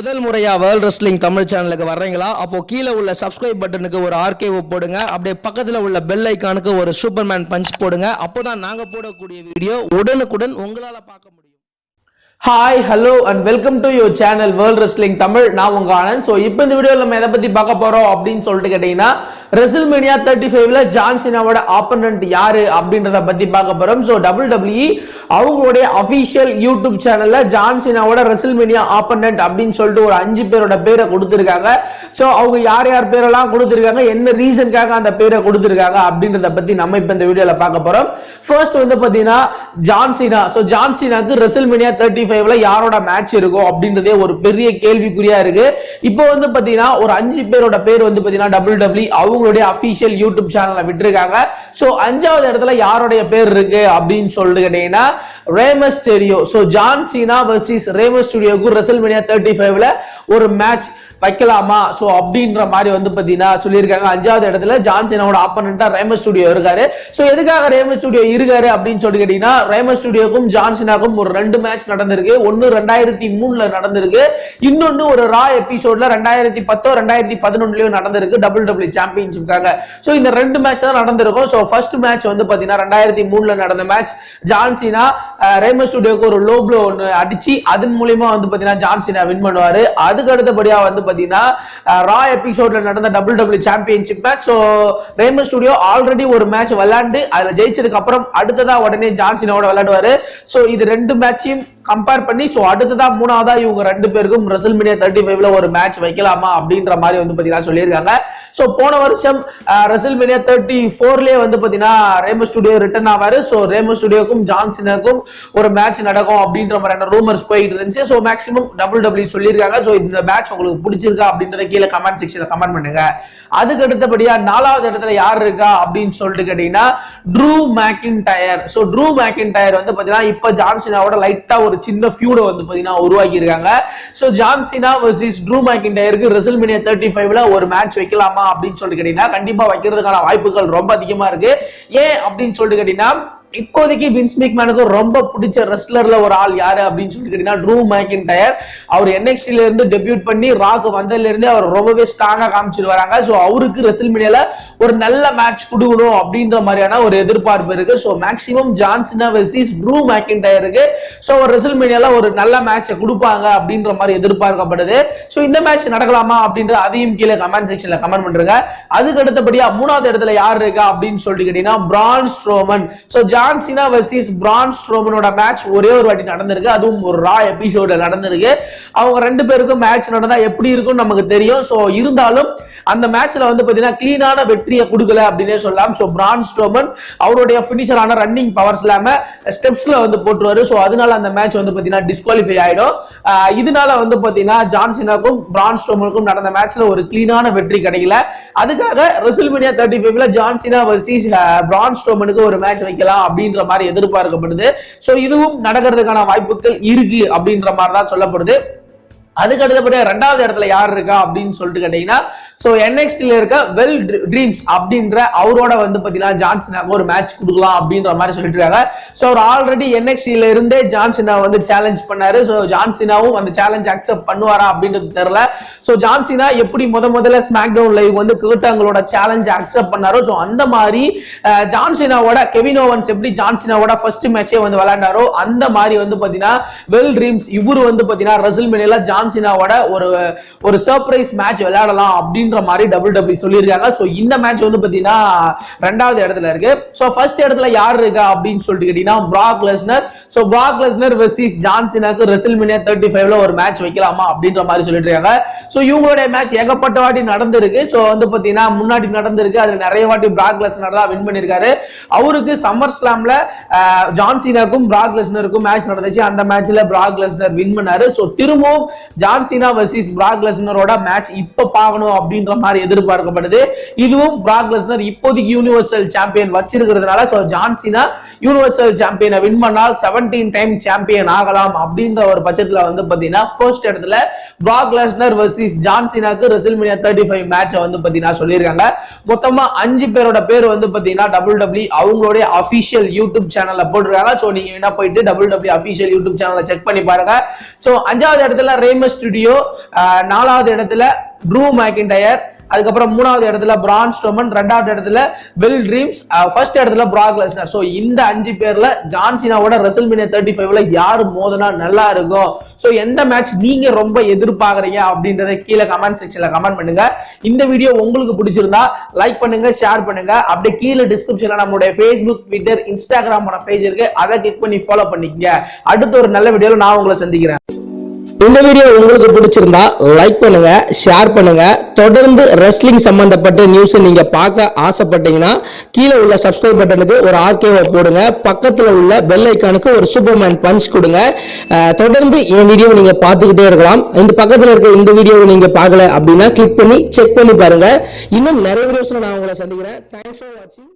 முதல் முறையா world wrestling Tamil சேனலுக்கு வர்றீங்களா? அப்போ கீழே உள்ள சப்ஸ்கிரைப் பட்டனுக்கு ஒரு ஆர்கேவ் போடுங்க. அப்படியே பக்கத்துல உள்ள பெல் ஐகானுக்கு ஒரு சூப்பர்மேன் பஞ்ச் போடுங்க. அப்போதான் நாங்க போடக்கூடிய வீடியோ உடனுக்குடன் உங்களால பார்க்க முடியும். Hi hello and welcome to your channel world wrestling Tamil. நான் உங்க ஆனந்த். ஸோ இப்போ இந்த வீடியோவில் நம்ம எதை பற்றி பார்க்க போகிறோம் அப்படின்னு சொல்லிட்டு கேட்டிங்கன்னா, ரெசில்மேனியா 35ல ஜான் சீனாவோட ஆப்பனண்ட் யாரு அப்படின்றத பற்றி பார்க்க போகிறோம். ஸோ WWE அவங்களுடைய அஃபிஷியல் யூடியூப் சேனலில் ஜான் சீனாவோட ரெசில்மேனியா ஆப்பனண்ட் அப்படின்னு சொல்லிட்டு ஒரு 5 பேரோட பேரை கொடுத்துருக்காங்க. ஸோ அவங்க யார் யார் பேரெல்லாம் கொடுத்துருக்காங்க, என்ன ரீசனுக்காக அந்த பேரை கொடுத்துருக்காங்க அப்படின்றத பற்றி நம்ம இப்போ இந்த வீடியோவில் பார்க்க போகிறோம். ஃபர்ஸ்ட் வந்து பார்த்தீங்கன்னா ஜான் சீனா. ஸோ ஜான் சீனாக்கு ரெசில்மேனியா 35 யாரோட மேட்ச் இருக்கும் அப்படின்றதே ஒரு பெரிய கேள்விக்குறியா இருக்கு. இப்போ வந்து பாத்தீங்கன்னா ஒரு 5 பேரோட பேர் வந்து பாத்தீங்கன்னா WWE அவங்களுடைய அபிஷியல் யூடியூப் சேனல்ல விட்டுருக்காங்க. சோ 5வது இடத்துல யாரோட பேர் இருக்கு அப்படின்னு சொல்லிட்டு கேட்டீங்கன்னா Rey Mysterio. So John Cena versus Rey மிஸ்டீரியோக்கு ரெசில்மேனியா 35ல ஒரு மேட்ச் வைக்கலாமா சோ அப்படின்ற மாதிரி வந்து பாத்தீங்கன்னா சொல்லியிருக்காங்க. 5வது இடத்துல ஜான் சீனாவோட ஆப்பனண்டா ரே மிஸ்டீரியோ இருக்காரு. சோ எதுக்காக ரே மிஸ்டீரியோ இருக்காரு அப்படின்னு சொல்லிட்டு கேட்டீங்கன்னா, ரே மிஸ்டீரியோக்கும் ஜான் சீனாக்கும் ஒரு 2 மேட்ச் நடந்திருக்கு. ஒன்னு 2003ல நடந்திருக்கு, இன்னொன்னு ஒரு ரா எபிசோட்ல 2010 2011லயும் நடந்திருக்கு WWE சாம்பியன்ஷிப்காக. சோ இந்த 2 மேட்ச் தான் நடந்திருக்கும். சோ ஃபர்ஸ்ட் மேட்ச் வந்து பாத்தீங்கன்னா 2003ல நடந்த மேட்ச். ஜான் சீனா ரே மிஸ்டீரியோக்கு ஒரு லோ ப்ளோ ஒன்னு அடிச்சு அதன் மூலமா வந்து பாத்தீங்கன்னா ஜான் சீனா வின் பண்ணுவாரு. அதுக்கு அடுத்தபடியா வந்து ரா எபிசோட்ல நடந்த WWE சாம்பியன்ஷிப் மேட்ச். சோ ரே மிஸ்டீரியோ ஆல்ரெடி ஒரு மேட்ச் விளையாண்டு அதுல ஜெயிச்சதுக்கு அப்புறம் அடுத்ததா உடனே ஜான் சீனாவோட விளையாடுவாரு. சோ இது 2 மேட்சையும் கம்பேர் பண்ணி சோ அடுத்ததா 3வதா இவங்க 2 பேருக்கும் ரெசில்மேனியா 35ல ஒரு மேட்ச் வைக்கலாமா அப்படின்ற மாதிரி வந்து பாத்தீங்கன்னா சொல்லியிருக்காங்க. சோ போன வருஷம் ரெசில்மேனியா 34லயே வந்து பாத்தீங்கன்னா ரே மிஸ்டீரியோ ரிட்டர்ன் ஆவாரு. சோ ரே மிஸ்டீரியோக்கும் ஜான் சீனாக்கும் ஒரு மேட்ச் நடக்கும் அப்படின்ற மாதிரியான ரூமர்ஸ் போயிட்டு இருந்துச்சு. சோ மேக்ஸிமம் WWE சொல்லியிருக்காங்க. சோ இந்த மேட்ச் உங்களுக்கு பிடிச்சிருக்கா அப்படின்றத கீழே கமெண்ட் செக்ஷன்ல கமெண்ட் பண்ணுங்க. அதுக்கு அடுத்தபடியா 4வது இடத்துல யார் இருக்கா அப்படின்னு சொல்லிட்டு கேட்டீங்கன்னா true McIntyre. So true McIntyre வந்து பாத்தீங்கன்னா இப்ப ஜான் சீனாவோட லைட்டா ஒரு சின்ன ஃபியூட வந்து பாத்தீங்கன்னா உருவாக்கி இருக்காங்க. So John Cena versus Drew மேக்கின்டயருக்கு ரெசில்மேனியா 35ல ஒரு மேட்ச் வைக்கலாமா அப்படின்னு சொல்லிட்டு கேட்டீங்கன்னா, கண்டிப்பா வைக்கிறதுக்கான வாய்ப்புகள் ரொம்ப அதிகமா இருக்கு. ஏன் அப்படின்னு சொல்லிட்டு கேட்டீங்கன்னா, இப்போதைக்கு வின்ஸ் மேக்மேனுக்கு ரொம்ப பிடிச்ச ரெஸ்லர்ல ஒரு ஆள் யாரு அப்படின்னு சொல்லிட்டு கேட்டீங்கன்னா ட்ரூ மேக்கின்டயர். அவர் NXTல இருந்து டெபியூட் பண்ணி ராக் வந்ததுல இருந்து அவர் ரொம்பவே ஸ்ட்ராங்கா காமிச்சிட்டு வராங்க. சோ அவருக்கு ரெசில்மேனியால ஒரு நல்ல மேட்ச் கொடுக்கணும் அப்படின்ற மாதிரியான ஒரு எதிர்பார்ப்பு இருக்கு. So maximum John Cena versus Drew மேக்கின்டயருக்கு சோ ரெசில்மேனியால ஒரு நல்ல மேட்சை கொடுப்பாங்க அப்படின்ற மாதிரி எதிர்பார்க்கப்படுது. சோ இந்த மேட்ச் நடக்கலாமா அப்படின்ற அதையும் கீழே கமெண்ட் செக்ஷன்ல கமெண்ட் பண்றீங்க. அதுக்கு அடுத்தபடியா 3வது இடத்துல யார் இருக்கா அப்படின்னு சொல்லிட்டு கேட்டீங்கன்னா Braun Strowman. So John Cena versus Braun ஸ்ட்ரோமனோட மேட்ச் ஒரே ஒரு வாட்டி நடந்திருக்கு, அதுவும் ஒரு ரா எபிசோட்ல நடந்திருக்கு. அவங்க 2 பேருக்கும் மேட்ச் நடந்தா எப்படி இருக்கும் நமக்கு தெரியும். சோ இருந்தாலும் அந்த மேட்ச்ல வந்து பாத்தீங்கன்னா கிளீனான வெற்றியை கொடுக்கல அப்படினே சொல்லலாம். சோ பிரான் ஸ்ட்ரோமன் அவருடைய ஃபினிஷரான ரன்னிங் பவர் ஸ்லாம ஸ்டெப்ஸ்ல வந்து போட்டுருவாரு. சோ அதனால அந்த மேட்ச் வந்து பாத்தீங்கன்னா டிஸ்குவாலிஃபை ஆயிடும். இதனால வந்து பாத்தீங்கன்னா ஜான் சீனாக்கும் பிரான் ஸ்ட்ரோமனுக்கும் நடந்த மேட்ச்ல ஒரு கிளீனான வெற்றி கிடைக்கல. அதுக்காக ரெசில்மேனியா 35ல ஜான் சீனா வெர்சஸ் பிரான் ஸ்ட்ரோமனுக்கு ஒரு மேட்ச் வைக்கலாம் அப்படின்ற மாதிரி எதிர்பார்க்கப்படுது. சோ இதுவும் நடக்கிறதுக்கான வாய்ப்புகள் இருக்கு அப்படின்ற மாதிரி தான் சொல்லப்படுது. அதுக்கு அடுத்தபடியா 2வது இடத்துல யார் இருக்கா அப்படின்னு சொல்லிட்டு கேட்டீங்கன்னா, சோ NXTல இருக்க வெல் ட்ரீம்ஸ் அப்படின்ற அவரோட வந்து பாத்தீங்கன்னா ஜான் சீனாக்கு ஒரு மேட்ச் கொடுக்கலாம் அப்படின்ற மாதிரி சொல்லிட்டு இருக்காங்க. சோ அவர் ஆல்ரெடி NXTல இருந்தே ஜான் சீனா வந்து சேலஞ்ச் பண்ணாரு. சோ ஜான் சீனாவும் அந்த சேலஞ்ச் அக்செப்ட் பண்ணுவாரா அப்படின்றது தெரியல. சோ ஜான் சீனா எப்படி முதல்ல ஸ்மாக் டவுன் லைவ் வந்து கர்ட்டாங்களோட சேலஞ்ச் அக்செப்ட் பண்ணாரோ, சோ அந்த மாதிரி ஜான் சீனாவோட கெவின் ஓவன்ஸ் எப்படி ஜான் சீனாவோட ஃபர்ஸ்ட் மேட்சே வந்து விளையாண்டாரோ அந்த மாதிரி வந்து பாத்தீங்கன்னா வெல் ட்ரீம்ஸ் இவரு வந்து பாத்தீங்கன்னா ரெசில்மேனியால ஜான் சீனாவோட ஒரு சர்ப்ரைஸ் மேட்ச் விளையாடலாம் அப்படின்ற மாதிரி WWE சொல்லியிருக்காங்க. சோ இந்த மேட்ச் வந்து பாத்தீங்கன்னா 2வது இடத்துல இருக்கு. சோ ஃபர்ஸ்ட் இடத்துல யார் இருக்கா அப்படின்னு சொல்லிட்டு கேட்டீங்கன்னா Brock Lesnar. So Brock Lesnar versus John சீனாக்கு ரெசில்மேனியா 35ல ஒரு மேட்ச் வைக்கலாமா அப்படின்ற மாதிரி சொல்லிட்டு இருக்காங்க. சோ இவங்களுடைய மேட்ச் ஏகப்பட்ட வாட்டி நடந்திருக்கு. சோ வந்து பாத்தீங்கன்னா முன்னாடி நடந்திருக்கு, அதுல நிறைய வாட்டி பிராக் லெஸ்னர் தான் வின் பண்ணிருக்காரு. அவருக்கு சம்மர் ஸ்லாம்ல ஜான் சீனாக்கும் பிராக் லெஸ்னருக்கும் மேட்ச் நடந்துச்சு. அந்த மேட்ச்ல பிராக் லெஸ்னர் வின் பண்ணாரு. சோ திரும்பவும் ஜான் சீனா வெர்சஸ் பிராக் லெஸ்னரோட மேட்ச் இப்ப பார்க்கணும் அப்படின்ற மாதிரி எதிர்பார்க்கப்படுது. இதுவும் பிராக் லெஸ்னர் இப்போதைக்கு யூனிவர்சல் சாம்பியன் வச்சிருக்கிறதுனால சோ ஜான் சீனா யூனிவர்சல் சாம்பியனை வின் பண்ணால் 17 டைம் சாம்பியன் ஆகலாம் அப்படின்ற ஒரு பட்சத்துல வந்து பாத்தீங்கன்னா ஃபர்ஸ்ட் இடத்துல பிராக் லெஸ்னர் வெர்சஸ் ஜான் சீனாக்கு ரெசில்மேனியா 35 மேட்ச் வந்து பாத்தீங்கன்னா சொல்லியிருக்காங்க. மொத்தமா 5 பேரோட பேர் வந்து பாத்தீங்கன்னா WWE அவங்களுடைய அபிஷியல் யூடியூப் சேனல்ல போட்டுருக்காங்க. சோ நீங்க என்ன போயிட்டு WWE அபிஷியல் யூடியூப் சேனல்ல செக் பண்ணி பாருங்க. சோ 5வது இடத்துல ரே மிஸ்டீரியோ, 4வது இடத்துல ட்ரூ மேக்கின்டயர், அதுக்கப்புறம் 3வது இடத்துல பிரான் ஸ்ட்ரோமன், 2வது இடத்துல வில் ட்ரீம்ஸ், ஃபர்ஸ்ட் இடத்துல பிராக் லெஸ்னர். சோ இந்த 5 பேர்ல ஜான் சீனாவோட ரெசல்மேனியா 35ல யாரு மோதினா நல்லா இருக்கும், சோ எந்த மேட்ச் நீங்க ரொம்ப எதிர்பார்க்கறீங்க அப்படின்றத கீழே கமெண்ட் செக்ஷன்ல கமெண்ட் பண்ணுங்க. இந்த வீடியோ உங்களுக்கு பிடிச்சிருந்தா லைக் பண்ணுங்க, ஷேர் பண்ணுங்க. அப்படியே கீழே டிஸ்கிரிப்ஷன்ல நம்மளுடைய Facebook, Twitter, Instagram பேஜ் இருக்கு, அதை கிளிக் பண்ணி ஃபாலோ பண்ணிக்கங்க. அடுத்த ஒரு நல்ல வீடியோல நான் உங்களை சந்திக்கிறேன். இந்த வீடியோ உங்களுக்கு பிடிச்சிருந்தா லைக் பண்ணுங்க, ஷேர் பண்ணுங்க. தொடர்ந்து ரெஸ்லிங் சம்பந்தப்பட்ட நியூஸ் நீங்க பார்க்க ஆசைப்பட்டீங்கன்னா கீழே உள்ள சப்ஸ்கிரைப் பட்டனுக்கு ஒரு ஆர்கேவை போடுங்க, பக்கத்துல உள்ள பெல் ஐக்கானுக்கு ஒரு சூப்பர்மேன் பஞ்ச் கொடுங்க. தொடர்ந்து என் வீடியோவை நீங்க பார்த்துக்கிட்டே இருக்கலாம். இந்த பக்கத்துல இருக்க இந்த வீடியோவை நீங்க பார்க்கல அப்படின்னா கிளிக் பண்ணி செக் பண்ணி பாருங்க. இன்னும் நிறைய வீடியோஸ்ல நான் உங்களை சந்திக்கிறேன். தேங்க்ஸ் ஃபார் வாட்சிங்.